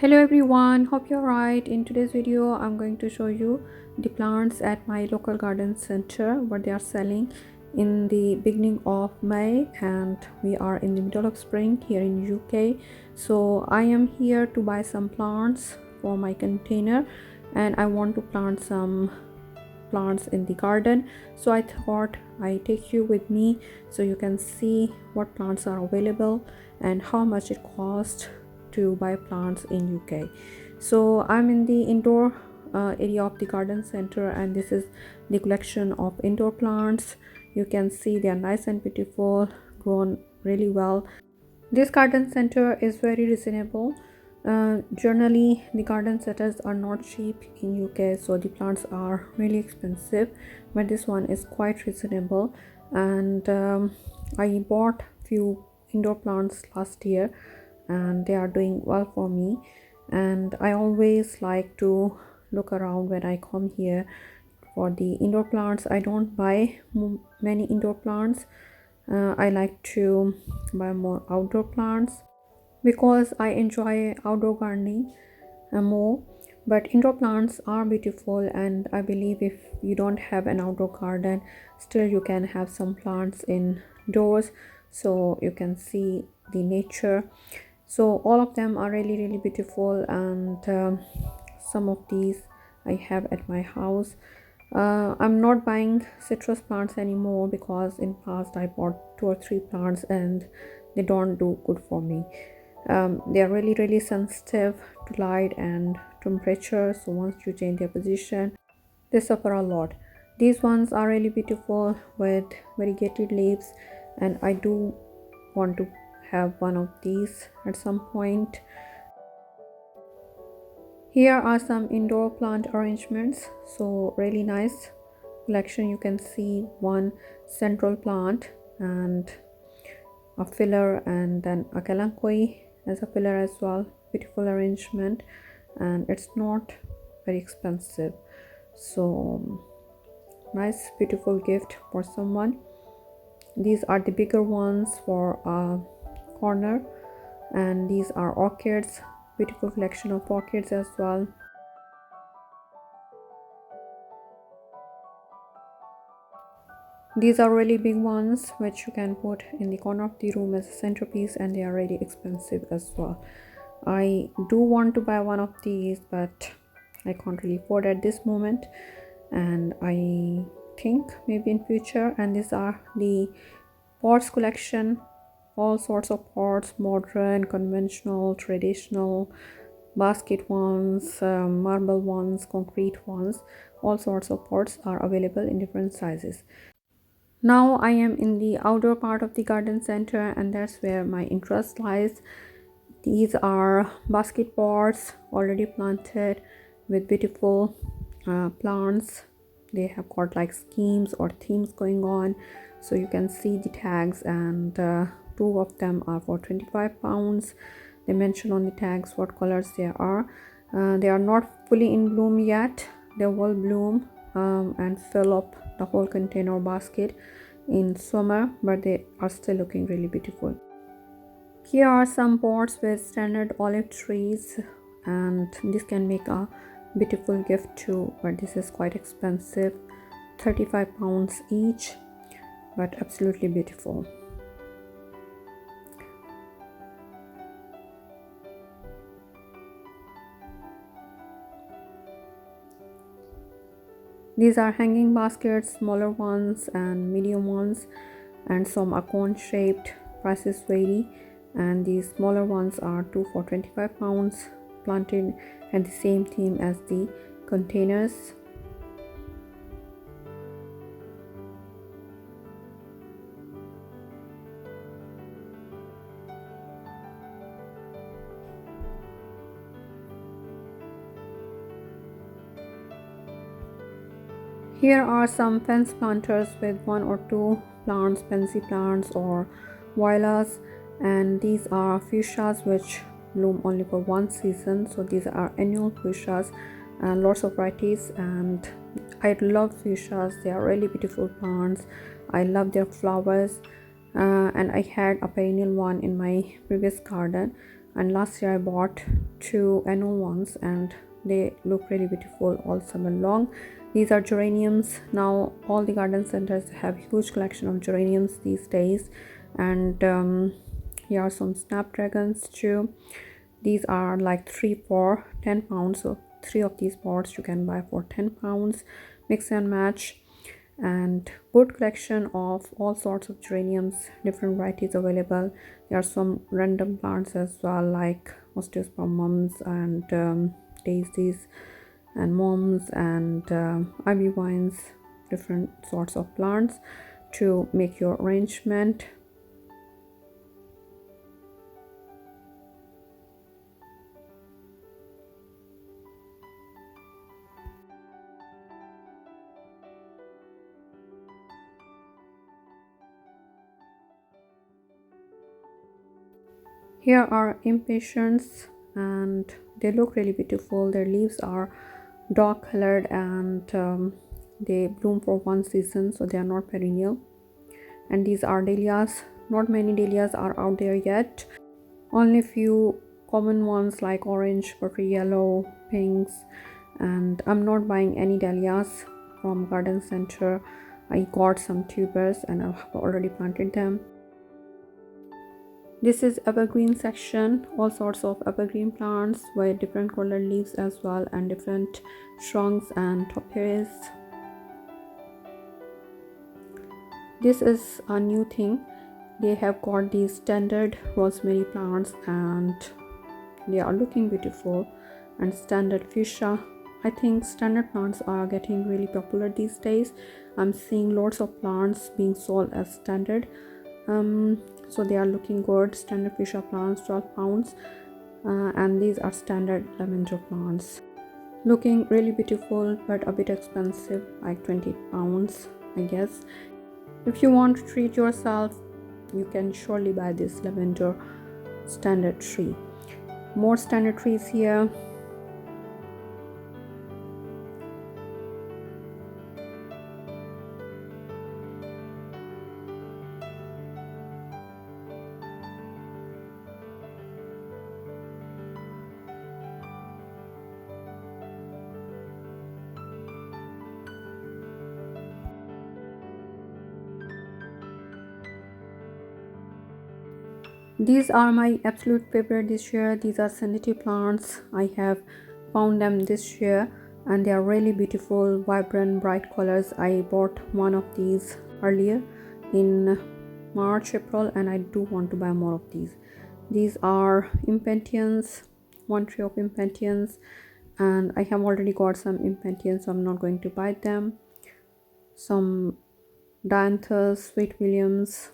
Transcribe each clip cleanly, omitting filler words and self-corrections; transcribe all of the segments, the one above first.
Hello everyone, hope you're right. In today's video I'm going to show you the plants at my local garden center, what they are selling in the beginning of May, and we are in the middle of spring here in UK. So I am here to buy some plants for my container, and I want to plant some plants in the garden. So I thought I take you with me so you can see what plants are available and how much it costs to buy plants in UK. So I'm in the indoor area of the garden center, and this is the collection of indoor plants. You can see they are nice and beautiful, grown really well. This garden center is very reasonable. Generally, the garden centers are not cheap in UK, so the plants are really expensive. But this one is quite reasonable, and I bought few indoor plants last year, and they are doing well for me. And I always like to look around when I come here for the indoor plants. I don't buy many indoor plants. I like to buy more outdoor plants because I enjoy outdoor gardening more. But indoor plants are beautiful, and I believe if you don't have an outdoor garden, still you can have some plants indoors so you can see the nature. So all of them are really beautiful, and some of these I have at my house. I'm not buying citrus plants anymore because in past I bought 2 or 3 plants and they don't do good for me. They are really sensitive to light and temperature, so once you change their position they suffer a lot. These ones are really beautiful with variegated leaves, and I do want to have one of these at some point. Here are some indoor plant arrangements, so really nice collection. You can see one central plant and a filler, and then a kalanchoe as a filler as well. Beautiful arrangement, and it's not very expensive, so nice beautiful gift for someone. These are the bigger ones for a corner, and these are orchids. Beautiful collection of orchids as well. These are really big ones which you can put in the corner of the room as a centerpiece, and they are really expensive as well. I do want to buy one of these, but I can't really afford at this moment, and I think maybe in future. And these are the pots collection, all sorts of pots, modern, conventional, traditional, basket ones, marble ones, concrete ones. All sorts of pots are available in different sizes. Now I am in the outdoor part of the garden center, and that's where my interest lies. These are basket pots already planted with beautiful plants. They have got like schemes or themes going on, so you can see the tags, and 2 of them are for 25 pounds. They mention on the tags what colors they are. They are not fully in bloom yet. They will bloom and fill up the whole container basket in summer, but they are still looking really beautiful. Here are some pots with standard olive trees, and this can make a beautiful gift too, but this is quite expensive, 35 pounds each, but absolutely beautiful. These are hanging baskets, smaller ones and medium ones, and some are cone shaped. Prices vary, and these smaller ones are 2 for 25 pounds, planted at the same theme as the containers. Here are some fence planters with 1 or 2 plants, pansy plants or violas, and these are fuchsias which bloom only for one season. So these are annual fuchsias, and lots of varieties, and I love fuchsias. They are really beautiful plants. I love their flowers, and I had a perennial one in my previous garden. and last year I bought two annual ones and they look really beautiful all summer long. These are geraniums. Now all the garden centers have huge collection of geraniums these days, and here are some snapdragons too. These are like 3 for 10 pounds, so 3 of these pots you can buy for 10 pounds. Mix and match, and good collection of all sorts of geraniums, different varieties available. There are some random plants as well, like osteospermums and daisies and mums and ivy vines, different sorts of plants to make your arrangement. Here are impatiens, and they look really beautiful. Their leaves are dark colored, and they bloom for one season, so they are not perennial. And these are dahlias. Not many dahlias are out there yet, only few common ones like orange, purple, yellow, pinks. And I'm not buying any dahlias from garden center. I got some tubers and I've already planted them. This is evergreen section, all sorts of evergreen plants with different colored leaves as well, and different trunks and topiaries. This is a new thing. They have got these standard rosemary plants and they are looking beautiful, and standard fuchsia. I think standard plants are getting really popular these days. I'm seeing lots of plants being sold as standard. So they are looking good. Standard fuchsia plants, 12 pounds, and these are standard lavender plants, looking really beautiful but a bit expensive, like 20 pounds I guess. If you want to treat yourself, you can surely buy this lavender standard tree. More standard trees here. These are my absolute favorite this year. These are sensitive plants. I have found them this year and they are really beautiful, vibrant, bright colors. I bought one of these earlier in March, April, and I do want to buy more of these. These are impatiens, one tray of impatiens, and I have already got some impatiens, so I'm not going to buy them. Some dianthus, sweet williams.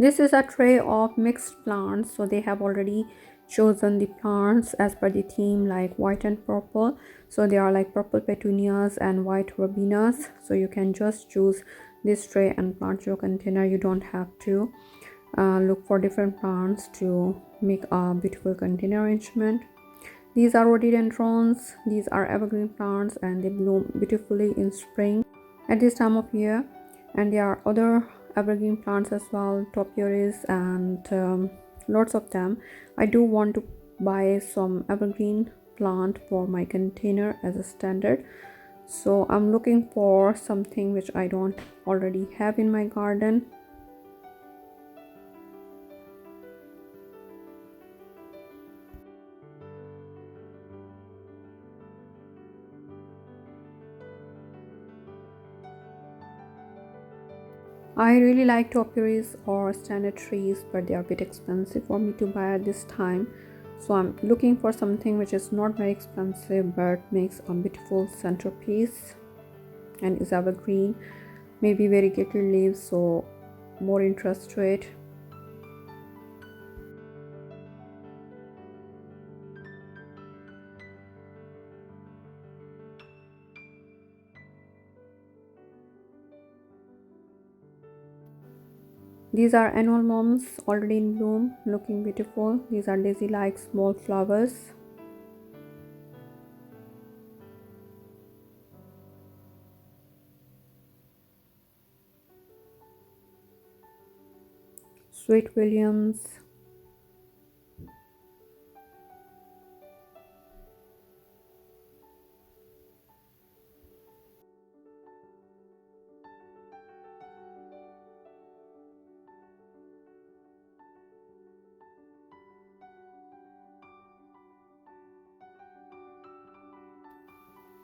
This is a tray of mixed plants, so they have already chosen the plants as per the theme, like white and purple. So they are like purple petunias and white robinas, so you can just choose this tray and plant your container. You don't have to look for different plants to make a beautiful container arrangement. These are rhododendrons. These are evergreen plants and they bloom beautifully in spring at this time of year. And there are other evergreen plants as well, topiaries, and lots of them. I do want to buy some evergreen plant for my container as a standard, so I'm looking for something which I don't already have in my garden. I really like topiaries or standard trees, but they are a bit expensive for me to buy at this time. So I'm looking for something which is not very expensive but makes a beautiful centerpiece and is evergreen, maybe variegated leaves, so more interest to it. These are annual mums already in bloom, looking beautiful. These are daisy like small flowers. Sweet Williams.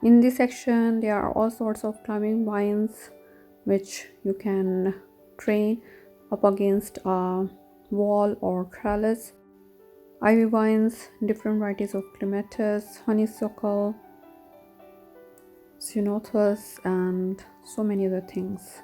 In this section there are all sorts of climbing vines which you can train up against a wall or trellis. Ivy vines, different varieties of clematis, honeysuckle, ceanothus, and so many other things.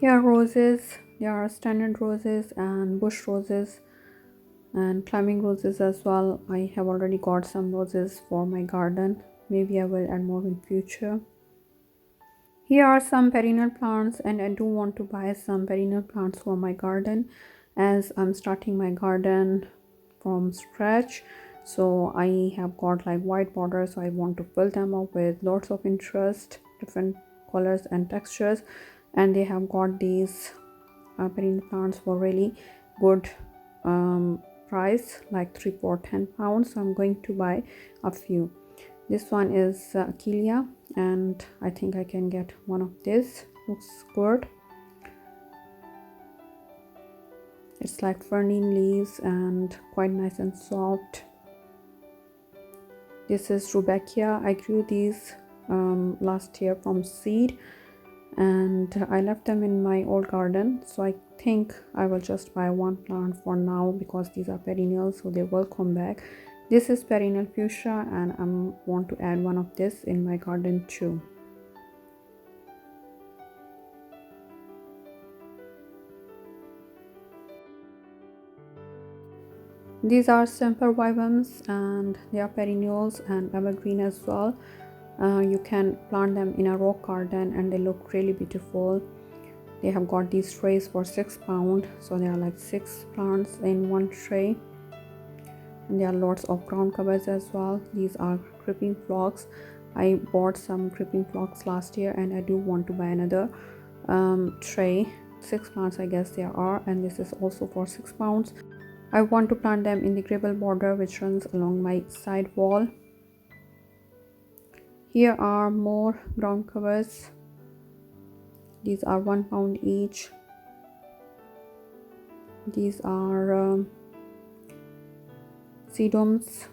Here are roses. There are standard roses and bush roses and climbing roses as well. I have already got some roses for my garden. Maybe I will add more in future. Here are some perennial plants, and I do want to buy some perennial plants for my garden as I'm starting my garden from scratch. So I have got like white borders, so I want to fill them up with lots of interest, different colors and textures. And they have got these perennial plants for really good price, like 3 for 10 pounds. So I'm going to buy a few. This one is Achillea, and I think I can get one of this. Looks good. It's like ferny leaves and quite nice and soft. This is Rudbeckia. I grew these last year from seed, and I left them in my old garden, so I think I will just buy one plant for now because these are perennials, so they will come back. This is perennial fuchsia, and I want to add one of this in my garden too. These are sempervivums, and they are perennials and evergreen as well. You can plant them in a rock garden and they look really beautiful. They have got these trays for £6, so there are like 6 plants in one tray. And there are lots of ground covers as well. These are creeping phlox. I bought some creeping phlox last year, and I do want to buy another tray. 6 plants I guess there are, and this is also for £6. I want to plant them in the gravel border which runs along my side wall. Here are more ground covers. These are £1 each. These are sedums.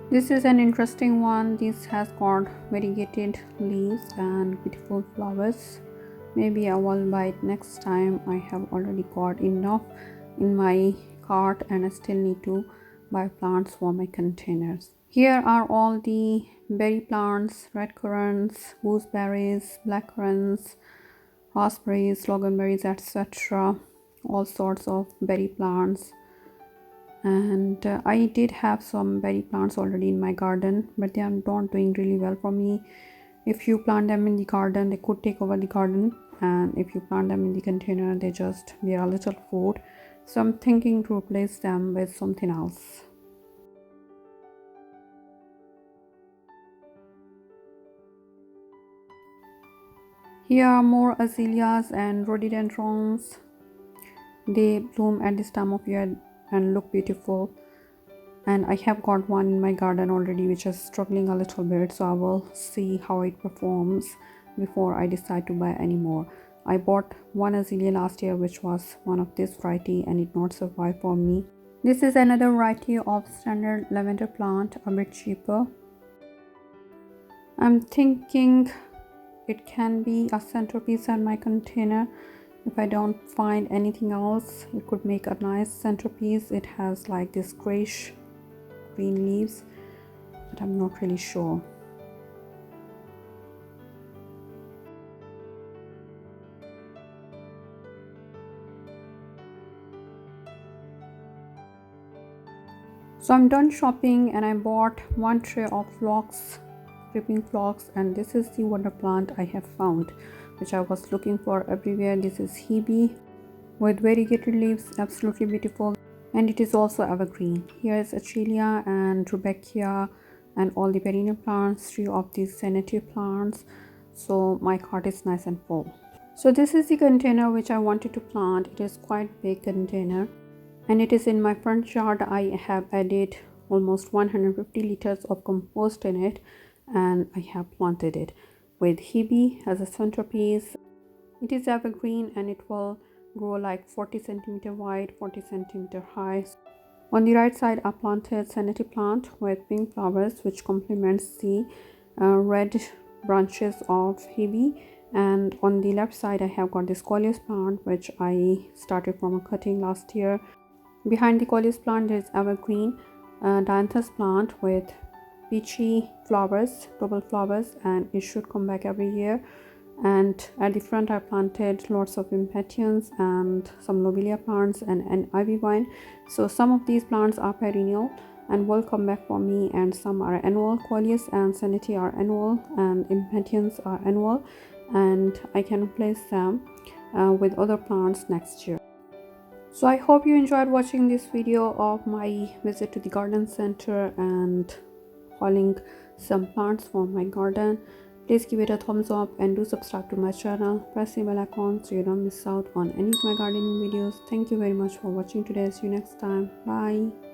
This is an interesting one. This has got variegated leaves and beautiful flowers. Maybe I will buy it next time. I have already got enough in my cart and I still need to buy plants for my containers. Here are all the berry plants: red currants, gooseberries, black currants, raspberries, loganberries, etc. All sorts of berry plants. And I did have some berry plants already in my garden, but they are not doing really well for me. If you plant them in the garden, they could take over the garden, and if you plant them in the container, they just bear a little food. So I'm thinking to replace them with something else. Here are more azaleas and rhododendrons. They bloom at this time of year and look beautiful. And I have got one in my garden already which is struggling a little bit, so I will see how it performs before I decide to buy any more. I bought one azalea last year which was one of this variety and it not survived for me. This is another variety of standard lavender plant, a bit cheaper. I'm thinking it can be a centerpiece in my container. If I don't find anything else, it could make a nice centerpiece. It has like this grayish green leaves, but I'm not really sure. So I'm done shopping and I bought one tray of phlox, creeping phlox, and this is the wonder plant I have found which I was looking for everywhere. This is Hebe with variegated leaves, absolutely beautiful, and it is also evergreen. Here is Achillea and Rudbeckia and all the perennial plants, 3 of these sedative plants. So my cart is nice and full. So this is the container which I wanted to plant. It is quite big container and it is in my front yard. I have added almost 150 liters of compost in it and I have planted it with Hebe as a centerpiece. It is evergreen and it will grow like 40 centimeter wide, 40 centimeter high. On the right side I planted sedative plant with pink flowers which complements the red branches of Hebe, and on the left side I have got this coleus plant which I started from a cutting last year. Behind the coleus plant there is evergreen dianthus plant with peachy flowers, double flowers, and it should come back every year. And at the front I planted lots of impatiens and some lobelia plants and an ivy vine. So some of these plants are perennial and will come back for me, and some are annual. Coleus and Seneti are annual and impatiens are annual, and I can replace them with other plants next year. So I hope you enjoyed watching this video of my visit to the garden center and hauling some plants for my garden. Please give it a thumbs up and do subscribe to my channel. Press the bell icon so you don't miss out on any of my gardening videos. Thank you very much for watching today. See you next time. Bye.